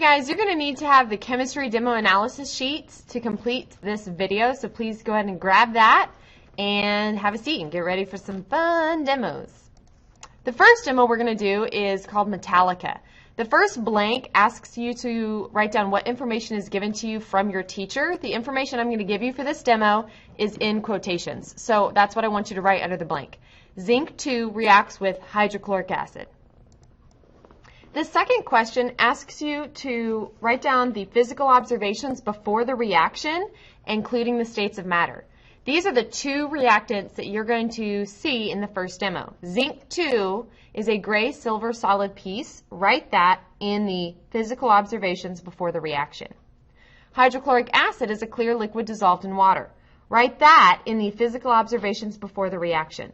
guys, you're going to need to have the chemistry demo analysis sheets to complete this video, so please go ahead and grab that and have a seat and get ready for some fun demos. The first demo we're going to do is called Metallica. The first blank asks you to write down what information is given to you from your teacher. The information I'm going to give you for this demo is in quotations, so that's what I want you to write under the blank. Zinc 2 reacts with hydrochloric acid. The second question asks you to write down the physical observations before the reaction, including the states of matter. These are the two reactants that you're going to see in the first demo. Zinc 2 is a gray silver solid piece. Write that in the physical observations before the reaction. Hydrochloric acid is a clear liquid dissolved in water. Write that in the physical observations before the reaction.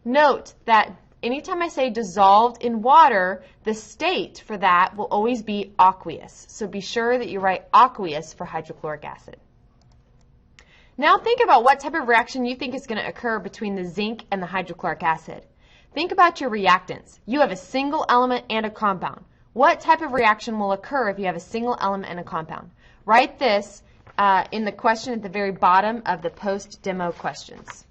Note that anytime I say dissolved in water, the state for that will always be aqueous. So be sure that you write aqueous for hydrochloric acid. Now think about what type of reaction you think is going to occur between the zinc and the hydrochloric acid. Think about your reactants. You have a single element and a compound. What type of reaction will occur if you have a single element and a compound? Write this in the question at the very bottom of the post-demo questions.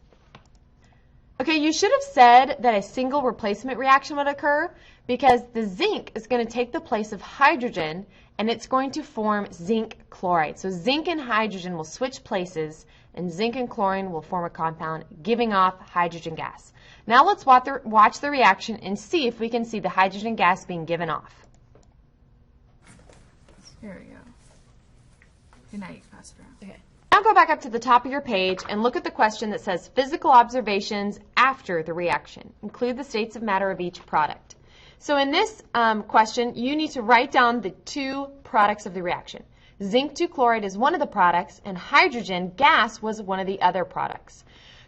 Okay, you should have said that a single replacement reaction would occur because the zinc is going to take the place of hydrogen and it's going to form zinc chloride. So zinc and hydrogen will switch places and zinc and chlorine will form a compound giving off hydrogen gas. Now let's watch the reaction and see if we can see the hydrogen gas being given off. Here we go. Good night, pass it around. Okay. Now go back up to the top of your page and look at the question that says physical observations after the reaction. Include the states of matter of each product. So in this question, you need to write down the two products of the reaction. Zinc 2 chloride is one of the products and hydrogen gas was one of the other products.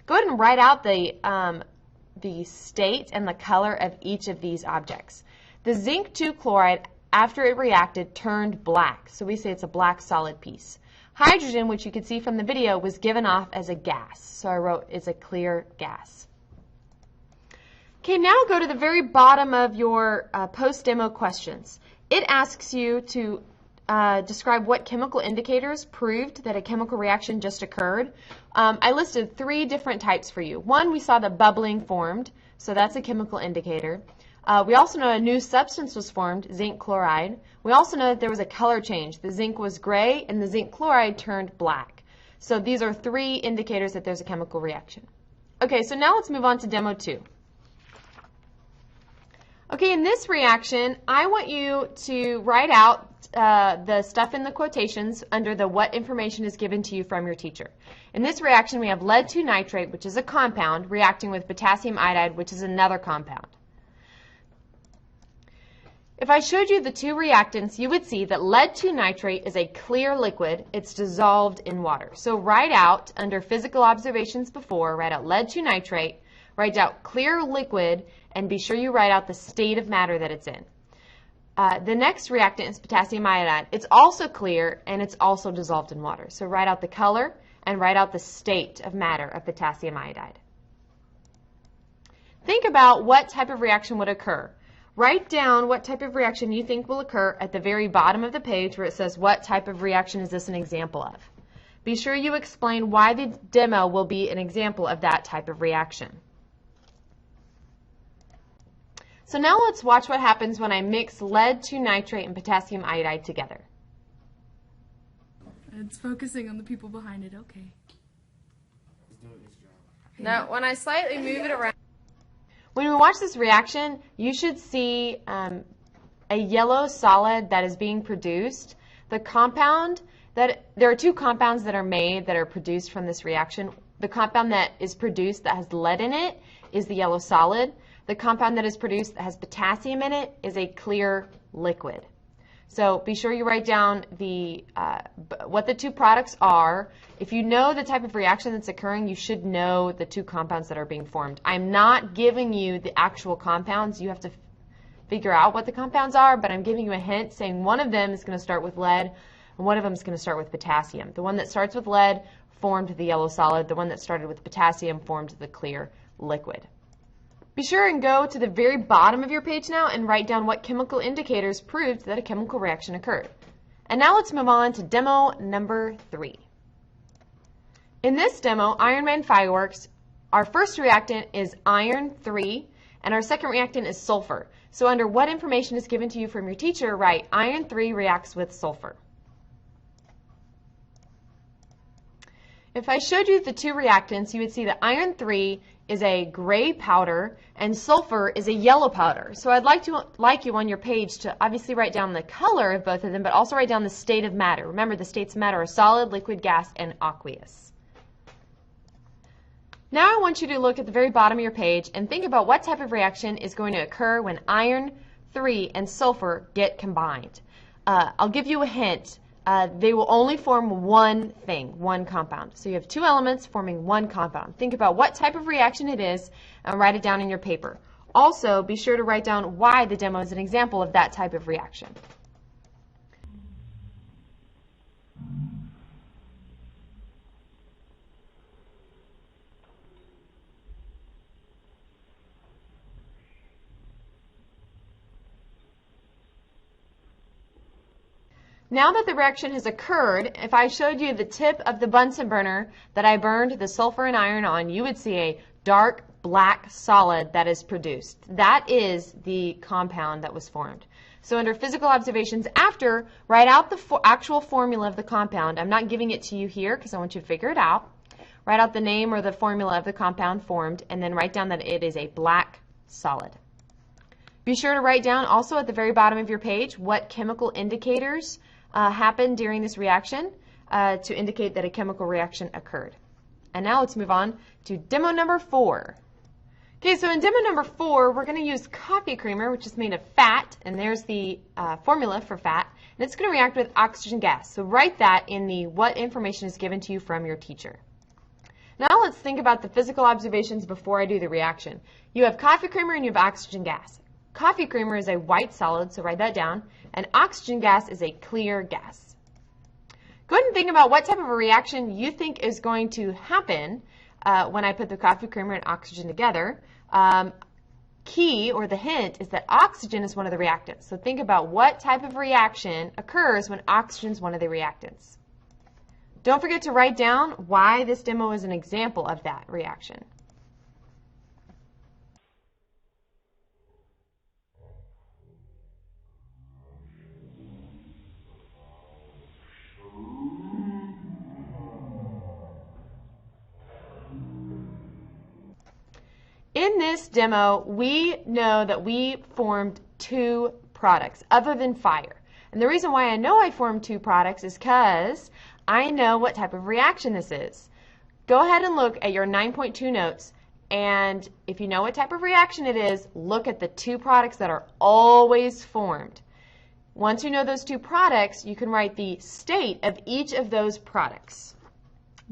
Go ahead and write out the state and the color of each of these objects. The zinc 2 chloride, after it reacted, turned black. So we say it's a black solid piece. Hydrogen, which you can see from the video, was given off as a gas. So I wrote it's a clear gas. Okay, now go to the very bottom of your post-demo questions. It asks you to describe what chemical indicators proved that a chemical reaction just occurred. I listed 3 different types for you. One, we saw that bubbling formed, so that's a chemical indicator. We also know a new substance was formed, zinc chloride. We also know that there was a color change. The zinc was gray and the zinc chloride turned black. So these are 3 indicators that there's a chemical reaction. Okay, so now let's move on to demo 2. Okay, in this reaction, I want you to write out the stuff in the quotations under the what information is given to you from your teacher. In this reaction, we have lead 2 nitrate, which is a compound, reacting with potassium iodide, which is another compound. If I showed you the 2 reactants, you would see that lead 2 nitrate is a clear liquid. It's dissolved in water. So write out, under physical observations before, write out lead 2 nitrate, write out clear liquid, and be sure you write out the state of matter that it's in. The next reactant is potassium iodide. It's also clear, and it's also dissolved in water. So write out the color, and write out the state of matter of potassium iodide. Think about what type of reaction would occur. Write down what type of reaction you think will occur at the very bottom of the page where it says what type of reaction is this an example of. Be sure you explain why the demo will be an example of that type of reaction. So now let's watch what happens when I mix lead 2 nitrate and potassium iodide together. It's focusing on the people behind it, okay. Now, when I slightly move it around, when we watch this reaction, you should see a yellow solid that is being produced. The compound there are 2 compounds that are made that are produced from this reaction. The compound that is produced that has lead in it is the yellow solid. The compound that is produced that has potassium in it is a clear liquid. So be sure you write down what the 2 products are. If you know the type of reaction that's occurring, you should know the 2 compounds that are being formed. I'm not giving you the actual compounds. You have to figure out what the compounds are, but I'm giving you a hint saying one of them is going to start with lead and one of them is going to start with potassium. The one that starts with lead formed the yellow solid. The one that started with potassium formed the clear liquid. Be sure and go to the very bottom of your page now and write down what chemical indicators proved that a chemical reaction occurred. And now let's move on to demo number 3. In this demo, Iron Man Fireworks, our first reactant is iron 3, and our second reactant is sulfur. So under what information is given to you from your teacher, write iron 3 reacts with sulfur. If I showed you the two reactants, you would see that iron 3 is a gray powder and sulfur is a yellow powder. So I'd like you on your page to obviously write down the color of both of them, but also write down the state of matter. Remember, the states of matter are solid, liquid, gas, and aqueous. Now I want you to look at the very bottom of your page and think about what type of reaction is going to occur when iron 3 and sulfur get combined. I'll give you a hint. They will only form one thing, one compound. So you have two elements forming one compound. Think about what type of reaction it is and write it down in your paper. Also, be sure to write down why the demo is an example of that type of reaction. Now that the reaction has occurred, if I showed you the tip of the Bunsen burner that I burned the sulfur and iron on, you would see a dark black solid that is produced. That is the compound that was formed. So under physical observations after, write out the actual formula of the compound. I'm not giving it to you here because I want you to figure it out. Write out the name or the formula of the compound formed, and then write down that it is a black solid. Be sure to write down also at the very bottom of your page what chemical indicators happened during this reaction to indicate that a chemical reaction occurred. And now let's move on to demo number 4. Okay, so in demo number 4, we're going to use coffee creamer, which is made of fat, and there's the formula for fat, and it's going to react with oxygen gas. So write that in the what information is given to you from your teacher. Now let's think about the physical observations before I do the reaction. You have coffee creamer and you have oxygen gas. Coffee creamer is a white solid, so write that down, and oxygen gas is a clear gas. Go ahead and think about what type of a reaction you think is going to happen when I put the coffee creamer and oxygen together. Key, or the hint, is that oxygen is one of the reactants. So think about what type of reaction occurs when oxygen is one of the reactants. Don't forget to write down why this demo is an example of that reaction. In this demo, we know that we formed two products other than fire. And the reason why I know I formed two products is because I know what type of reaction this is. Go ahead and look at your 9.2 notes, and if you know what type of reaction it is, look at the two products that are always formed. Once you know those two products, you can write the state of each of those products.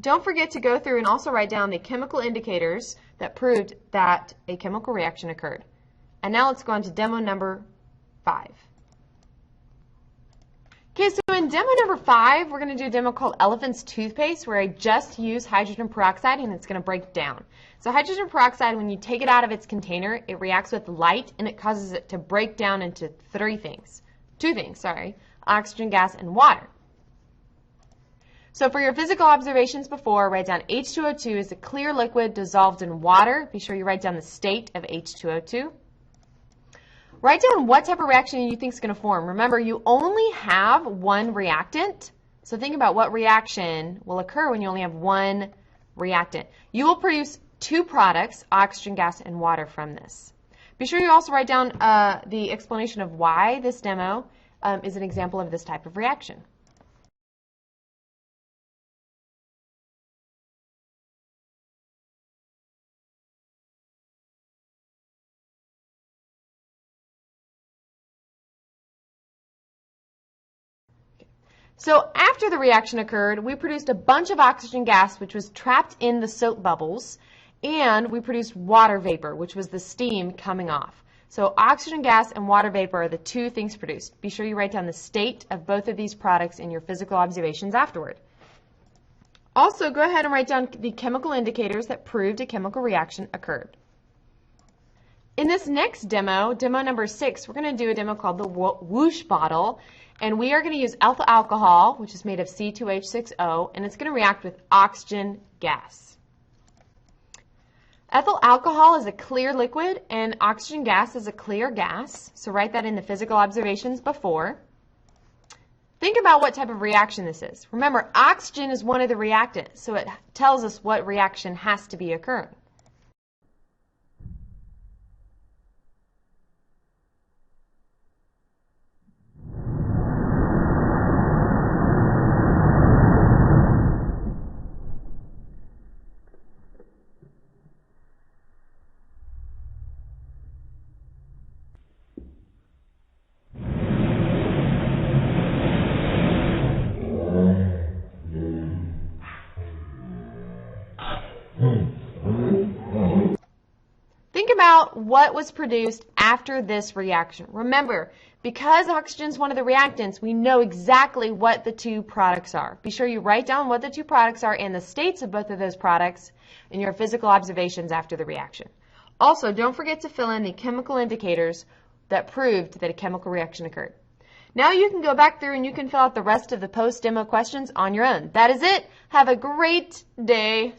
Don't forget to go through and also write down the chemical indicators that proved that a chemical reaction occurred. And now let's go on to demo number 5. Okay, so in demo number 5, we're going to do a demo called Elephant's Toothpaste, where I just use hydrogen peroxide and it's going to break down. So hydrogen peroxide, when you take it out of its container, it reacts with light and it causes it to break down into two things, oxygen gas and water. So for your physical observations before, write down H2O2 is a clear liquid dissolved in water. Be sure you write down the state of H2O2. Write down what type of reaction you think is going to form. Remember, you only have one reactant, so think about what reaction will occur when you only have one reactant. You will produce two products, oxygen gas and water, from this. Be sure you also write down the explanation of why this demo is an example of this type of reaction. So after the reaction occurred, we produced a bunch of oxygen gas, which was trapped in the soap bubbles, and we produced water vapor, which was the steam coming off. So oxygen gas and water vapor are the two things produced. Be sure you write down the state of both of these products in your physical observations afterward. Also, go ahead and write down the chemical indicators that proved a chemical reaction occurred. In this next demo, demo number 6, we're going to do a demo called the Whoosh bottle, and we are going to use ethyl alcohol, which is made of C2H6O, and it's going to react with oxygen gas. Ethyl alcohol is a clear liquid, and oxygen gas is a clear gas, so write that in the physical observations before. Think about what type of reaction this is. Remember, oxygen is one of the reactants, so it tells us what reaction has to be occurring. Think about what was produced after this reaction. Remember, because oxygen is one of the reactants, we know exactly what the two products are. Be sure you write down what the two products are and the states of both of those products in your physical observations after the reaction. Also, don't forget to fill in the chemical indicators that proved that a chemical reaction occurred. Now you can go back through and you can fill out the rest of the post-demo questions on your own. That is it. Have a great day.